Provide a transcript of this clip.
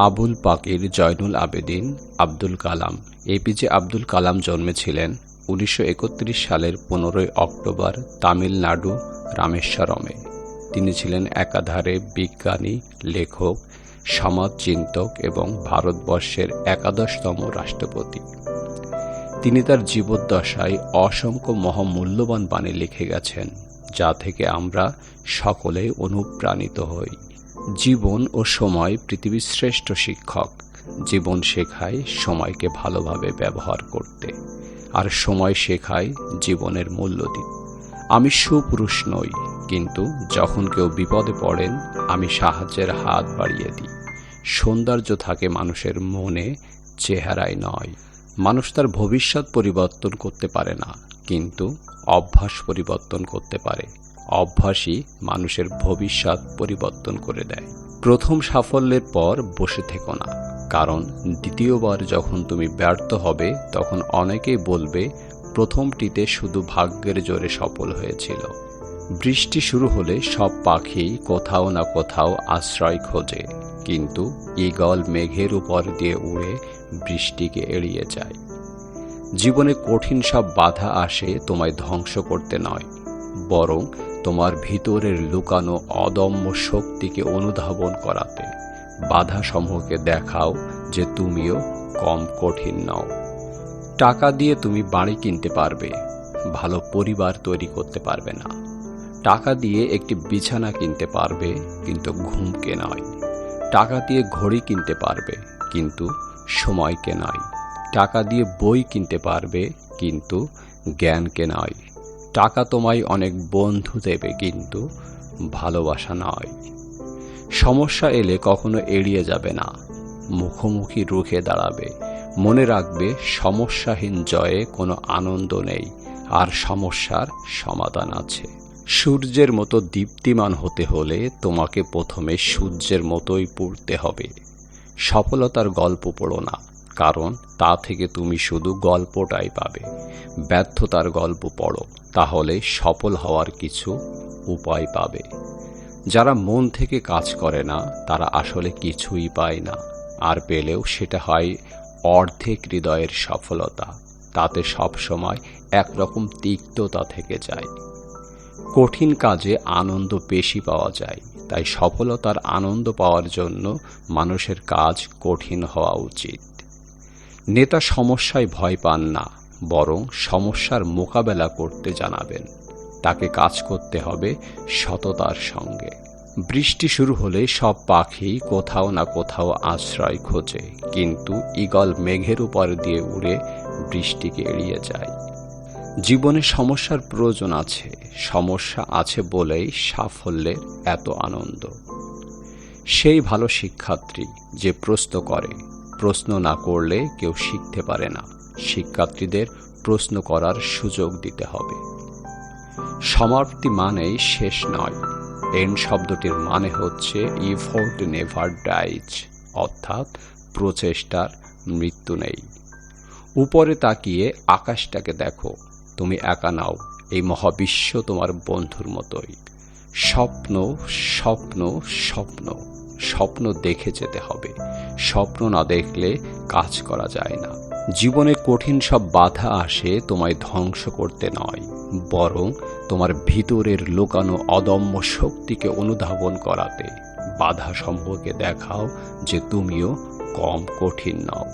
Abul Pakir Zainul Abedin Abdul Kalam APJ Abdul Kalam জন্মেছিলেন ১৯৩১ সালের ১৫ই October Tamil Nadu রামেশ্বরমে। তিনি ছিলেন একাধারে বিজ্ঞানী, লেখক, সমাজচিন্তক এবং ভারতবর্ষের একাদশতম রাষ্ট্রপতি। তিনি তার জীবদ্দশায় অসংখ্য মহামূল্যবান বাণী লিখে গেছেন, যা থেকে আমরা সকলেই অনুপ্রাণিত হই। জীবন ও সময় পৃথিবীর শ্রেষ্ঠ শিক্ষক। জীবন শেখায় সময়কে ভালোভাবে ব্যবহার করতে, আর সময় শেখায় জীবনের মূল্য দিতে। আমি সুপুরুষ নই, কিন্তু যখন কেউ বিপদে পড়েন আমি সাহায্যের হাত বাড়িয়ে দিই। সৌন্দর্য থাকে মানুষের মনে, চেহারায় নয়। মানুষ তার ভবিষ্যৎ পরিবর্তন করতে পারে না, কিন্তু অভ্যাস পরিবর্তন করতে পারে। অভ্যাসই মানুষের ভবিষ্যৎ পরিবর্তন করে দেয়। প্রথম সাফল্যের পর বসে থেকো না, কারণ দ্বিতীয়বার যখন তুমি ব্যর্থ হবে তখন অনেকেই বলবে প্রথমটিতে শুধু ভাগ্যের জোরে সফল হয়েছিল। বৃষ্টি শুরু হলে সব পাখি কোথাও না কোথাও আশ্রয় খোঁজে, কিন্তু ঈগল মেঘের উপর দিয়ে উড়ে বৃষ্টিকে এড়িয়ে যায়। জীবনে কঠিন সব বাধা আসে তোমায় ধ্বংস করতে নয়, বরং তোমার ভিতরের লুকানো অদম্য শক্তিকে অনুধাবন করাতে। বাধা সমূহকে দেখাও যে তুমিও কম কঠিন নও। টাকা দিয়ে তুমি বাড়ি কিনতে পারবে, ভালো পরিবার তৈরি করতে পারবে না। টাকা দিয়ে একটি বিছানা কিনতে পারবে, কিন্তু ঘুমকে নয়। টাকা দিয়ে ঘড়ি কিনতে পারবে, কিন্তু সময়কে নয়। টাকা দিয়ে বই কিনতে পারবে, কিন্তু জ্ঞানকে নয়। টাকা তোমায় অনেক বন্ধু দেবে, কিন্তু ভালোবাসা নয়। সমস্যা এলে কখনো এড়িয়ে যাবে না, মুখোমুখি রুখে দাঁড়াবে। মনে রাখবে, সমস্যাহীন জয়ে কোনো আনন্দ নেই, আর সমস্যার সমাধান আছে। সূর্যের মতো দীপ্তিমান হতে হলে তোমাকে প্রথমে সূর্যের মতোই পড়তে হবে। সফলতার গল্প পড়ো না, কারণ তা থেকে তুমি শুধু গল্পটাই পাবে। ব্যর্থতার গল্প পড়ো, তাহলে সফল হওয়ার কিছু উপায় পাবে। যারা মন থেকে কাজ করে না তারা আসলে কিছুই পায় না, আর পেলেও সেটা হয় অর্ধেক হৃদয়ের সফলতা। তাতে সবসময় একরকম তিক্ততা থেকে যায়। কঠিন কাজে আনন্দ বেশি পাওয়া যায়, তাই সফলতার আনন্দ পাওয়ার জন্য মানুষের কাজ কঠিন হওয়া উচিত। নেতা সমস্যায় ভয় পান না, বরং সমস্যার মোকাবেলা করতে জানাবেন। তাকে কাজ করতে হবে সততার সঙ্গে। বৃষ্টি শুরু হলে সব পাখি কোথাও না কোথাও আশ্রয় খোঁজে, কিন্তু ঈগল মেঘের উপর দিয়ে উড়ে বৃষ্টিকে এড়িয়ে যায়। জীবনে সমস্যার প্রয়োজন আছে, সমস্যা আছে বলেই সাফল্যের এত আনন্দ। সেই ভালো শিক্ষার্থী যে প্রশ্ন করে। প্রশ্ন না করলে কেউ শিখতে পারে না। শিক্ষার্থীদের প্রশ্ন করার সুযোগ দিতে হবে। সমাপ্তি মানেই শেষ নয়। এন্ড শব্দটির মানে হচ্ছে ইফোর্ট নেভার ডাইজ, অর্থাৎ প্রচেষ্টার মৃত্যু নেই। উপরে তাকিয়ে আকাশটাকে দেখো, তুমি একা নাও, এই মহাবিশ্ব তোমার বন্ধুর মতোই। স্বপ্ন স্বপ্ন স্বপ্ন স্বপ্ন দেখে যেতে হবে। স্বপ্ন না দেখলে কাজ করা যায় না। জীবনে কঠিন সব বাধা আসে তোমায় ধ্বংস করতে নয়, বরং তোমার ভিতরের লুকানো অদম্য শক্তিকে অনুধাবন করাতে। বাধা সম্পর্কে দেখাও যে তুমিও কম কঠিন নও।